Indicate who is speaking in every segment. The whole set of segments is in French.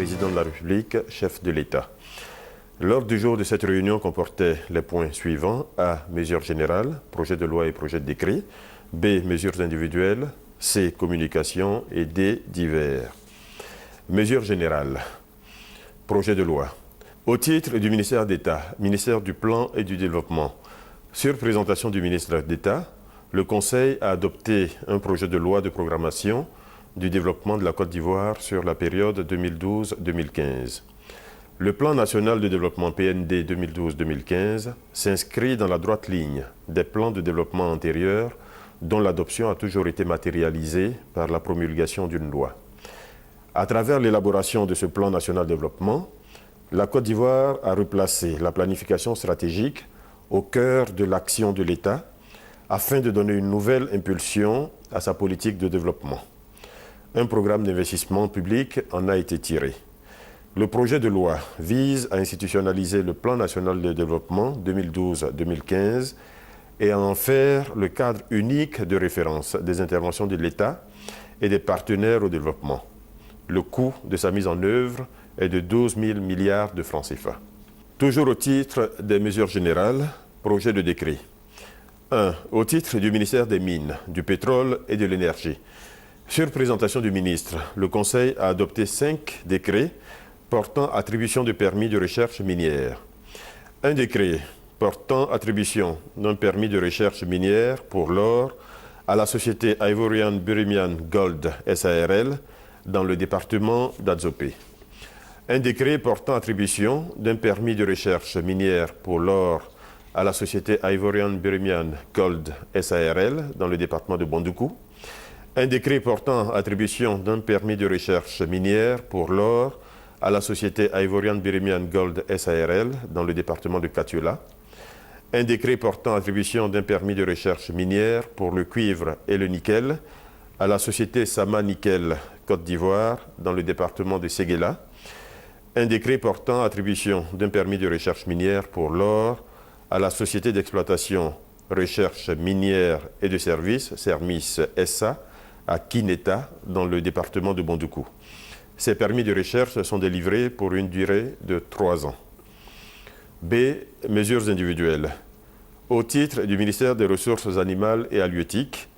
Speaker 1: président de la République, chef de l'État. L'ordre du jour de cette réunion comportait les points suivants. A. Mesures générales, projet de loi et projet de décret. B. Mesures individuelles. C. Communication. Et D. Divers. Mesures générales. Projet de loi. Au titre du ministère d'État, ministère du Plan et du Développement, sur présentation du ministre d'État, le Conseil a adopté un projet de loi de programmation du développement de la Côte d'Ivoire sur la période 2012-2015. Le Plan national de développement PND 2012-2015 s'inscrit dans la droite ligne des plans de développement antérieurs dont l'adoption a toujours été matérialisée par la promulgation d'une loi. À travers l'élaboration de ce Plan national de développement, la Côte d'Ivoire a replacé la planification stratégique au cœur de l'action de l'État afin de donner une nouvelle impulsion à sa politique de développement. Un programme d'investissement public en a été tiré. Le projet de loi vise à institutionnaliser le Plan national de développement 2012-2015 et à en faire le cadre unique de référence des interventions de l'État et des partenaires au développement. Le coût de sa mise en œuvre est de 12 000 milliards de francs CFA. Toujours au titre des mesures générales, projet de décret. 1. Au titre du ministère des Mines, du Pétrole et de l'Énergie. Sur présentation du ministre, le Conseil a adopté 5 décrets portant attribution de permis de recherche minière. Un décret portant attribution d'un permis de recherche minière pour l'or à la société Ivorian Birimian Gold SARL dans le département d'Adzopé. Un décret portant attribution d'un permis de recherche minière pour l'or à la société Ivorian Birimian Gold SARL dans le département de Bondoukou. Un décret portant attribution d'un permis de recherche minière pour l'or à la société Ivorian Birimian Gold SARL dans le département de Katiula. Un décret portant attribution d'un permis de recherche minière pour le cuivre et le nickel à la société Sama Nickel Côte d'Ivoire dans le département de Séguéla. Un décret portant attribution d'un permis de recherche minière pour l'or à la société d'exploitation recherche minière et de services, Sermis SA, à Kineta, dans le département de Bondoukou. Ces permis de recherche sont délivrés pour une durée de 3 ans. B. Mesures individuelles. Au titre du ministère des Ressources animales et halieutiques,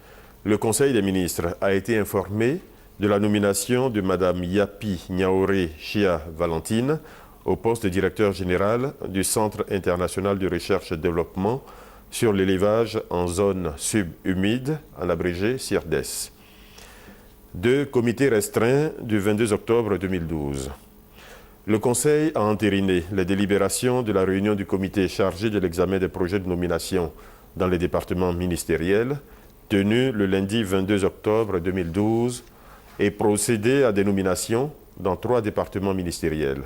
Speaker 1: le Conseil des ministres a été informé de la nomination de Mme Yapi Niaoré Chia Valentine au poste de directeur général du Centre international de recherche et développement sur l'élevage en zone subhumide, en abrégé CIRDES. 2. Comité restreint du 22 octobre 2012. Le Conseil a entériné les délibérations de la réunion du comité chargé de l'examen des projets de nomination dans les départements ministériels, tenue le lundi 22 octobre 2012, et procédé à des nominations dans 3 départements ministériels.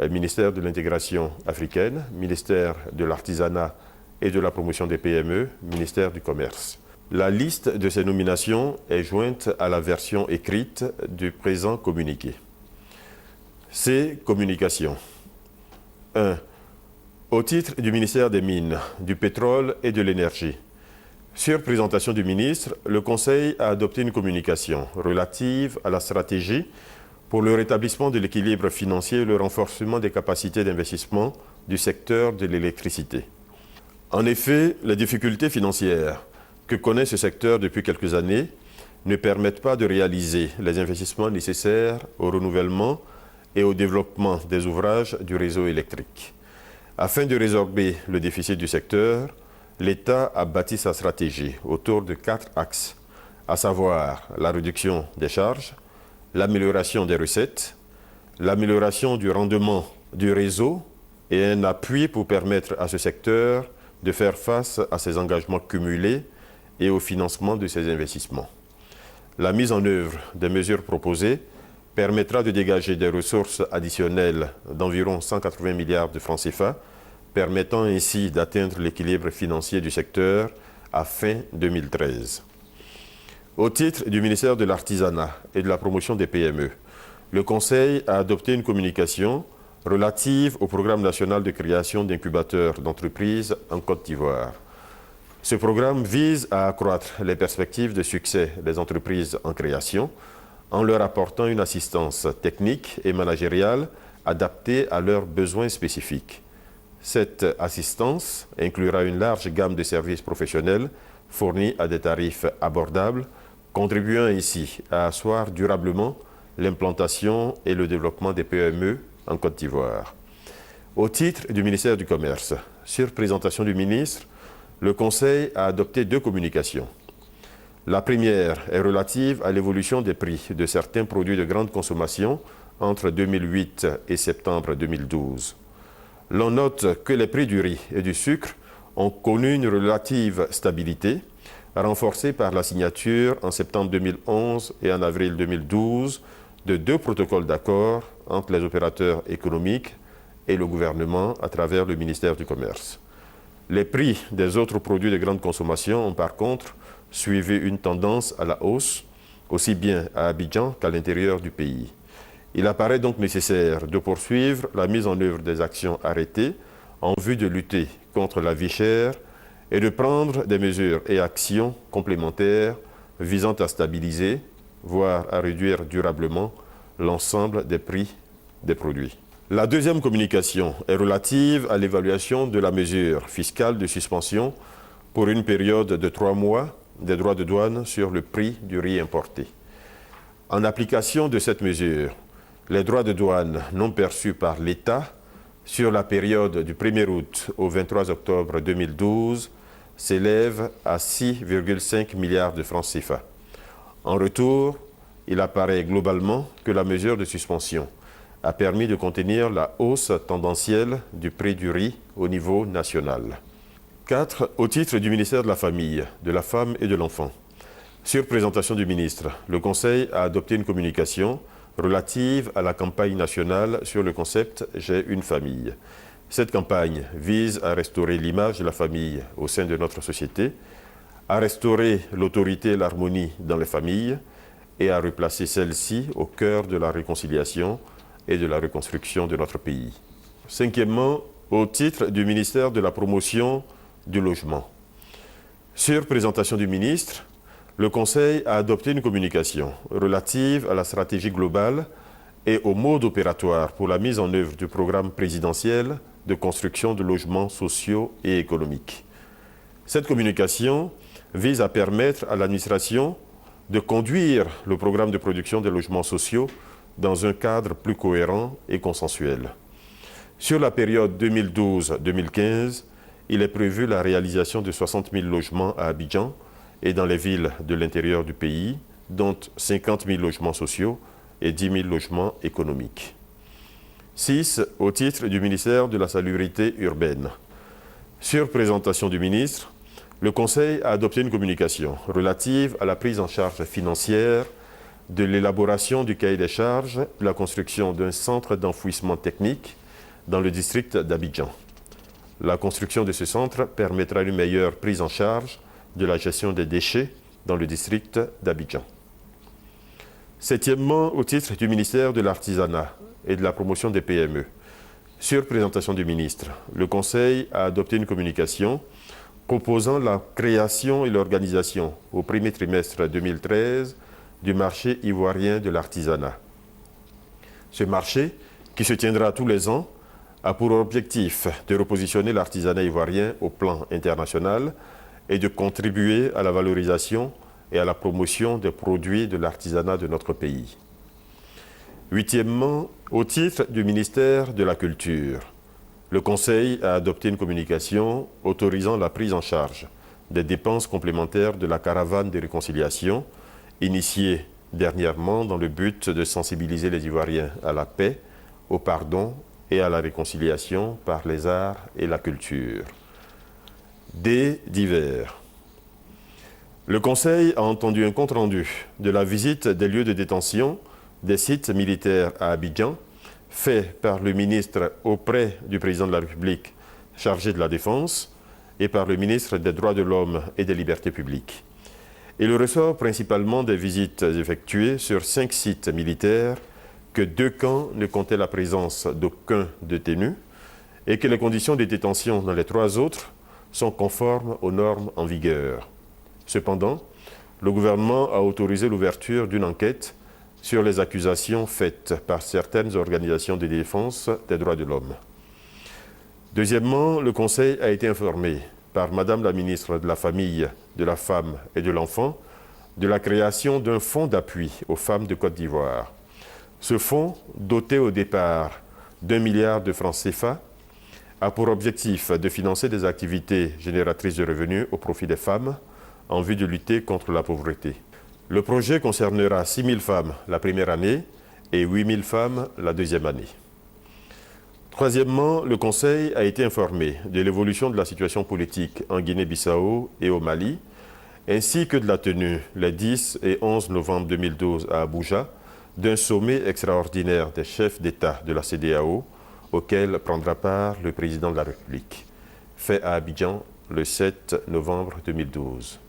Speaker 1: Ministère de l'intégration africaine, ministère de l'artisanat et de la promotion des PME, ministère du commerce. La liste de ces nominations est jointe à la version écrite du présent communiqué. C. Communication. 1. Au titre du ministère des Mines, du Pétrole et de l'Énergie. Sur présentation du ministre, le Conseil a adopté une communication relative à la stratégie pour le rétablissement de l'équilibre financier et le renforcement des capacités d'investissement du secteur de l'électricité. En effet, les difficultés financières que connaît ce secteur depuis quelques années ne permettent pas de réaliser les investissements nécessaires au renouvellement et au développement des ouvrages du réseau électrique. Afin de résorber le déficit du secteur, l'État a bâti sa stratégie autour de 4 axes, à savoir la réduction des charges, l'amélioration des recettes, l'amélioration du rendement du réseau et un appui pour permettre à ce secteur de faire face à ses engagements cumulés et au financement de ses investissements. La mise en œuvre des mesures proposées permettra de dégager des ressources additionnelles d'environ 180 milliards de francs CFA, permettant ainsi d'atteindre l'équilibre financier du secteur à fin 2013. Au titre du ministère de l'Artisanat et de la promotion des PME, le Conseil a adopté une communication relative au programme national de création d'incubateurs d'entreprises en Côte d'Ivoire. Ce programme vise à accroître les perspectives de succès des entreprises en création en leur apportant une assistance technique et managériale adaptée à leurs besoins spécifiques. Cette assistance inclura une large gamme de services professionnels fournis à des tarifs abordables, contribuant ainsi à asseoir durablement l'implantation et le développement des PME en Côte d'Ivoire. Au titre du ministère du Commerce, sur présentation du ministre, le Conseil a adopté 2 communications. La première est relative à l'évolution des prix de certains produits de grande consommation entre 2008 et septembre 2012. L'on note que les prix du riz et du sucre ont connu une relative stabilité, renforcée par la signature en septembre 2011 et en avril 2012 de 2 protocoles d'accord entre les opérateurs économiques et le gouvernement à travers le ministère du Commerce. Les prix des autres produits de grande consommation ont par contre suivi une tendance à la hausse, aussi bien à Abidjan qu'à l'intérieur du pays. Il apparaît donc nécessaire de poursuivre la mise en œuvre des actions arrêtées en vue de lutter contre la vie chère et de prendre des mesures et actions complémentaires visant à stabiliser, voire à réduire durablement l'ensemble des prix des produits. La deuxième communication est relative à l'évaluation de la mesure fiscale de suspension pour une période de 3 mois des droits de douane sur le prix du riz importé. En application de cette mesure, les droits de douane non perçus par l'État sur la période du 1er août au 23 octobre 2012 s'élèvent à 6,5 milliards de francs CFA. En retour, il apparaît globalement que la mesure de suspension a permis de contenir la hausse tendancielle du prix du riz au niveau national. 4. Au titre du ministère de la Famille, de la Femme et de l'Enfant. Sur présentation du ministre, le Conseil a adopté une communication relative à la campagne nationale sur le concept « J'ai une famille ». Cette campagne vise à restaurer l'image de la famille au sein de notre société, à restaurer l'autorité et l'harmonie dans les familles et à replacer celle-ci au cœur de la réconciliation et de la reconstruction de notre pays. 5. Au titre du ministère de la Promotion du Logement. Sur présentation du ministre, le Conseil a adopté une communication relative à la stratégie globale et au mode opératoire pour la mise en œuvre du programme présidentiel de construction de logements sociaux et économiques. Cette communication vise à permettre à l'administration de conduire le programme de production des logements sociaux dans un cadre plus cohérent et consensuel. Sur la période 2012-2015, il est prévu la réalisation de 60 000 logements à Abidjan et dans les villes de l'intérieur du pays, dont 50 000 logements sociaux et 10 000 logements économiques. 6. Au titre du ministère de la Salubrité urbaine. Sur présentation du ministre, le Conseil a adopté une communication relative à la prise en charge financière de l'élaboration du cahier des charges de la construction d'un centre d'enfouissement technique dans le district d'Abidjan. La construction de ce centre permettra une meilleure prise en charge de la gestion des déchets dans le district d'Abidjan. 7. Au titre du ministère de l'Artisanat et de la promotion des PME. Sur présentation du ministre, le Conseil a adopté une communication proposant la création et l'organisation au premier trimestre 2013 du marché ivoirien de l'artisanat. Ce marché, qui se tiendra tous les ans, a pour objectif de repositionner l'artisanat ivoirien au plan international et de contribuer à la valorisation et à la promotion des produits de l'artisanat de notre pays. 8. Au titre du ministère de la Culture, le Conseil a adopté une communication autorisant la prise en charge des dépenses complémentaires de la caravane de réconciliation initiée dernièrement dans le but de sensibiliser les Ivoiriens à la paix, au pardon et à la réconciliation par les arts et la culture. D. Divers. Le Conseil a entendu un compte-rendu de la visite des lieux de détention des sites militaires à Abidjan, fait par le ministre auprès du président de la République chargé de la Défense et par le ministre des Droits de l'Homme et des Libertés publiques. Il ressort principalement des visites effectuées sur 5 sites militaires que 2 camps ne comptaient la présence d'aucun détenu et que les conditions de détention dans les 3 autres sont conformes aux normes en vigueur. Cependant, le gouvernement a autorisé l'ouverture d'une enquête sur les accusations faites par certaines organisations de défense des droits de l'homme. Deuxièmement, le Conseil a été informé par Madame la ministre de la Famille, de la Femme et de l'Enfant de la création d'un fonds d'appui aux femmes de Côte d'Ivoire. Ce fonds, doté au départ d'1 milliard de francs CFA, a pour objectif de financer des activités génératrices de revenus au profit des femmes en vue de lutter contre la pauvreté. Le projet concernera 6 000 femmes la première année et 8 000 femmes la deuxième année. Troisièmement, le Conseil a été informé de l'évolution de la situation politique en Guinée-Bissau et au Mali, ainsi que de la tenue les 10 et 11 novembre 2012 à Abuja d'un sommet extraordinaire des chefs d'État de la CEDEAO auquel prendra part le président de la République, fait à Abidjan le 7 novembre 2012.